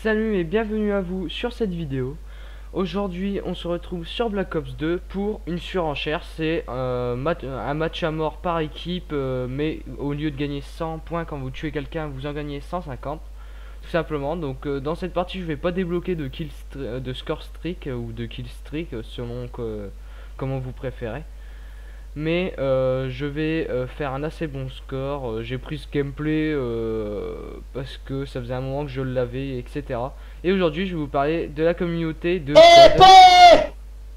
Salut et bienvenue à vous sur cette vidéo. Aujourd'hui on se retrouve sur Black Ops 2 pour une surenchère. C'est un match à mort par équipe, mais au lieu de gagner 100 points quand vous tuez quelqu'un, vous en gagnez 150 tout simplement. Donc dans cette partie je vais pas débloquer de score streak ou de kill streak selon comment vous préférez. Mais je vais faire un assez bon score. J'ai pris ce gameplay parce que ça faisait un moment que je l'avais, etc. Et aujourd'hui je vais vous parler de la communauté de COD.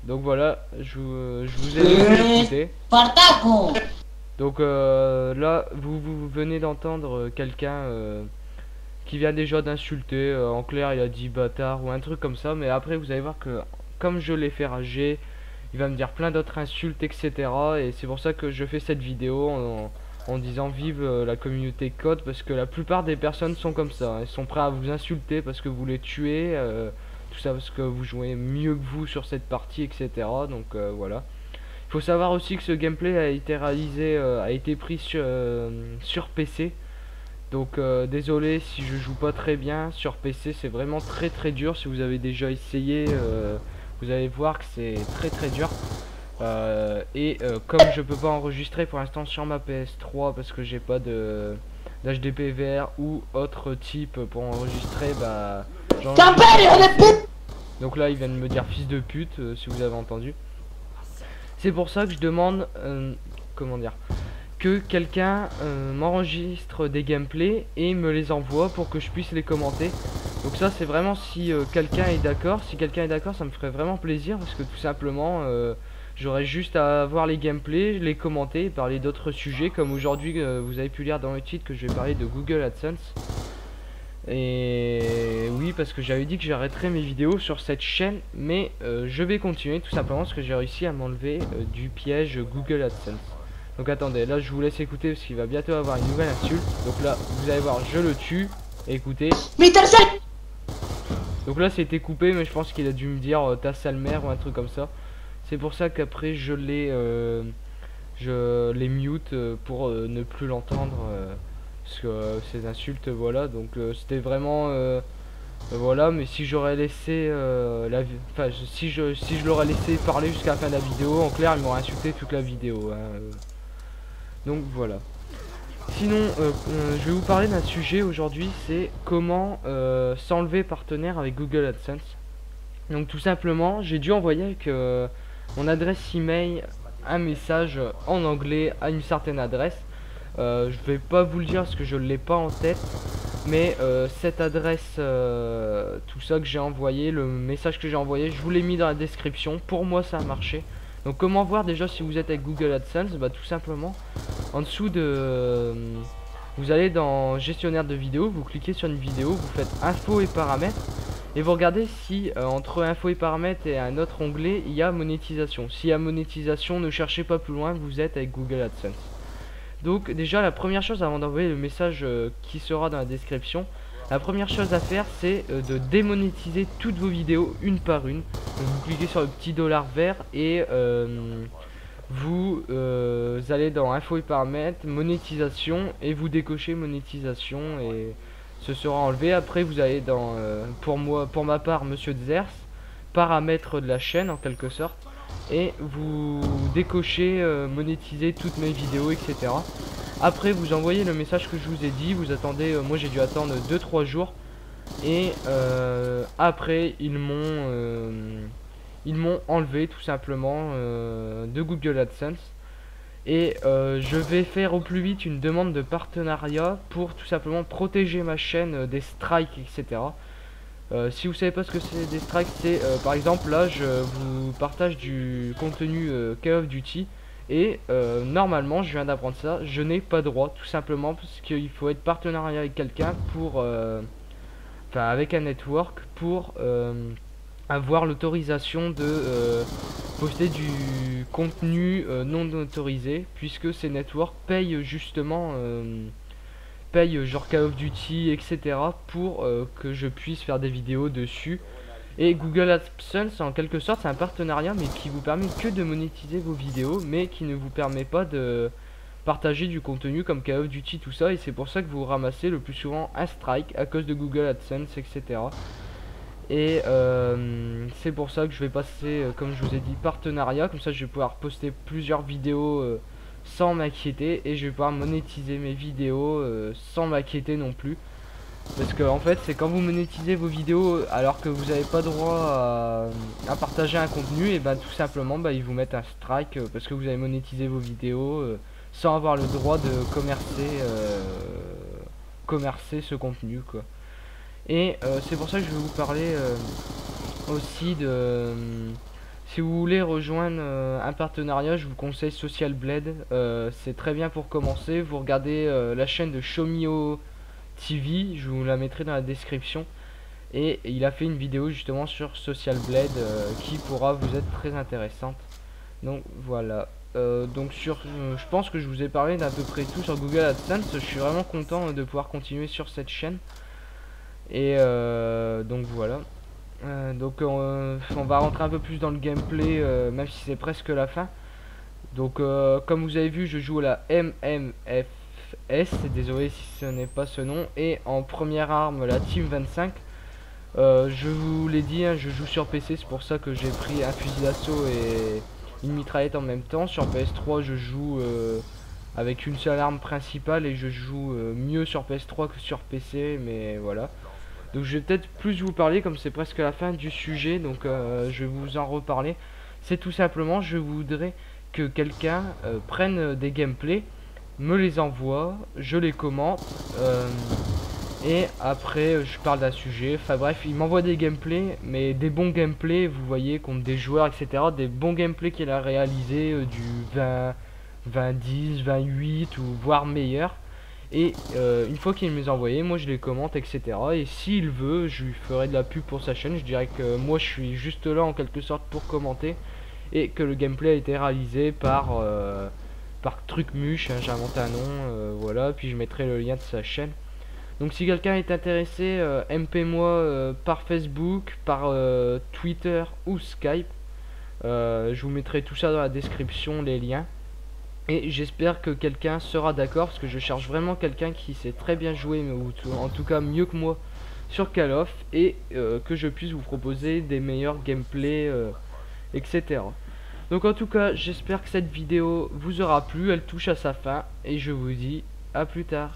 Donc voilà, je vous ai laissé écouter. Donc là vous venez d'entendre quelqu'un qui vient déjà d'insulter. En clair il a dit bâtard ou un truc comme ça. Mais après vous allez voir que comme je l'ai fait rager, il va me dire plein d'autres insultes, etc. Et c'est pour ça que je fais cette vidéo en disant vive la communauté COD, parce que la plupart des personnes sont comme ça. Elles sont prêts à vous insulter parce que vous les tuez, tout ça parce que vous jouez mieux que vous sur cette partie, etc. Donc voilà. Il faut savoir aussi que ce gameplay a été réalisé, a été pris sur PC. Donc désolé si je joue pas très bien sur PC, c'est vraiment très dur. Si vous avez déjà essayé, vous allez voir que c'est très dur. Comme je peux pas enregistrer pour l'instant sur ma PS3 parce que j'ai pas de d'HDPVR ou autre type pour enregistrer, bah donc là il vient de me dire fils de pute, si vous avez entendu. C'est pour ça que je demande comment dire, que quelqu'un m'enregistre des gameplays et me les envoie pour que je puisse les commenter. Donc ça c'est vraiment si quelqu'un est d'accord. Si quelqu'un est d'accord, ça me ferait vraiment plaisir, parce que tout simplement j'aurais juste à voir les gameplays, les commenter et parler d'autres sujets, comme aujourd'hui vous avez pu lire dans le titre que je vais parler de Google AdSense. Et oui, parce que j'avais dit que j'arrêterais mes vidéos sur cette chaîne, mais je vais continuer tout simplement parce que j'ai réussi à m'enlever du piège Google AdSense. Donc attendez, là je vous laisse écouter parce qu'il va bientôt avoir une nouvelle insulte. Donc là vous allez voir, je le tue. Écoutez. Donc là c'était coupé, mais je pense qu'il a dû me dire ta sale mère ou un truc comme ça. C'est pour ça qu'après je les mute pour ne plus l'entendre, parce que ces insultes, voilà. Donc c'était vraiment voilà. Mais si j'aurais laissé si je l'aurais laissé parler jusqu'à la fin de la vidéo, en clair il m'aurait insulté toute la vidéo, hein. Donc voilà. Sinon je vais vous parler d'un sujet aujourd'hui, c'est comment s'enlever partenaire avec Google AdSense. Donc tout simplement j'ai dû envoyer avec mon adresse email un message en anglais à une certaine adresse. Je vais pas vous le dire parce que je l'ai pas en tête, mais cette adresse, tout ça que j'ai envoyé, le message que j'ai envoyé, je vous l'ai mis dans la description. Pour moi ça a marché. Donc comment voir déjà si vous êtes avec Google AdSense? Bah tout simplement en dessous de vous allez dans gestionnaire de vidéo, vous cliquez sur une vidéo, vous faites info et paramètres et vous regardez si entre info et paramètres et un autre onglet il y a monétisation. S'il y a monétisation, ne cherchez pas plus loin, vous êtes avec Google AdSense. Donc déjà la première chose avant d'envoyer le message qui sera dans la description, la première chose à faire c'est de démonétiser toutes vos vidéos une par une. Donc, vous cliquez sur le petit dollar vert et vous allez dans info et paramètres, monétisation, et vous décochez monétisation et ce sera enlevé. Après vous allez dans pour ma part Monsieur Zers, paramètres de la chaîne en quelque sorte, et vous décochez monétiser toutes mes vidéos, etc. Après vous envoyez le message que je vous ai dit, vous attendez, moi j'ai dû attendre 2-3 jours, et après ils m'ont enlevé tout simplement de Google AdSense. Et je vais faire au plus vite une demande de partenariat pour tout simplement protéger ma chaîne des strikes, etc. Si vous savez pas ce que c'est des strikes, c'est par exemple là je vous partage du contenu Call of Duty et normalement je viens d'apprendre ça, je n'ai pas droit, tout simplement parce qu'il faut être partenariat avec quelqu'un pour enfin avec un network pour avoir l'autorisation de poster du contenu non autorisé, puisque ces networks payent justement payent genre Call of Duty, etc. pour que je puisse faire des vidéos dessus. Et Google AdSense en quelque sorte c'est un partenariat, mais qui vous permet que de monétiser vos vidéos, mais qui ne vous permet pas de partager du contenu comme Call of Duty, tout ça, et c'est pour ça que vous ramassez le plus souvent un strike à cause de Google AdSense, etc. Et c'est pour ça que je vais passer, comme je vous ai dit, partenariat. Comme ça, je vais pouvoir poster plusieurs vidéos sans m'inquiéter. Et je vais pouvoir monétiser mes vidéos sans m'inquiéter non plus. Parce que en fait, c'est quand vous monétisez vos vidéos alors que vous n'avez pas droit à partager un contenu. Et ben tout simplement, bah, ils vous mettent un strike parce que vous avez monétisé vos vidéos sans avoir le droit de commercer ce contenu, quoi. Et c'est pour ça que je vais vous parler aussi de... si vous voulez rejoindre un partenariat, je vous conseille Social Blade. C'est très bien pour commencer. Vous regardez la chaîne de Shomio TV, je vous la mettrai dans la description. Et il a fait une vidéo justement sur Social Blade qui pourra vous être très intéressante. Donc voilà. Je pense que je vous ai parlé d'à peu près tout sur Google AdSense. Je suis vraiment content de pouvoir continuer sur cette chaîne. Et donc voilà. On va rentrer un peu plus dans le gameplay, même si c'est presque la fin. Donc comme vous avez vu, je joue à la MMFS, désolé si ce n'est pas ce nom. Et en première arme, la Team 25. Je vous l'ai dit, hein, je joue sur PC, c'est pour ça que j'ai pris un fusil d'assaut et une mitraillette en même temps. Sur PS3, je joue avec une seule arme principale et je joue mieux sur PS3 que sur PC, mais voilà. Donc je vais peut-être plus vous parler, comme c'est presque la fin du sujet, donc je vais vous en reparler. C'est tout simplement, je voudrais que quelqu'un prenne des gameplays, me les envoie, je les commente, et après je parle d'un sujet. Enfin bref, il m'envoie des gameplays, mais des bons gameplays, vous voyez, contre des joueurs, etc. Des bons gameplays qu'il a réalisé, du 20, 20-10, 28 ou voire meilleur. Et une fois qu'il me les a envoyés, moi je les commente, etc. Et s'il veut, je lui ferai de la pub pour sa chaîne. Je dirais que moi je suis juste là en quelque sorte pour commenter. Et que le gameplay a été réalisé par Trucmuche, hein, j'ai inventé un nom, voilà. Puis je mettrai le lien de sa chaîne. Donc si quelqu'un est intéressé, MP-moi par Facebook, par Twitter ou Skype. Je vous mettrai tout ça dans la description, les liens. Et j'espère que quelqu'un sera d'accord, parce que je cherche vraiment quelqu'un qui sait très bien jouer, mais en tout cas mieux que moi sur Call of, et que je puisse vous proposer des meilleurs gameplays, etc. Donc en tout cas, j'espère que cette vidéo vous aura plu, elle touche à sa fin, et je vous dis à plus tard.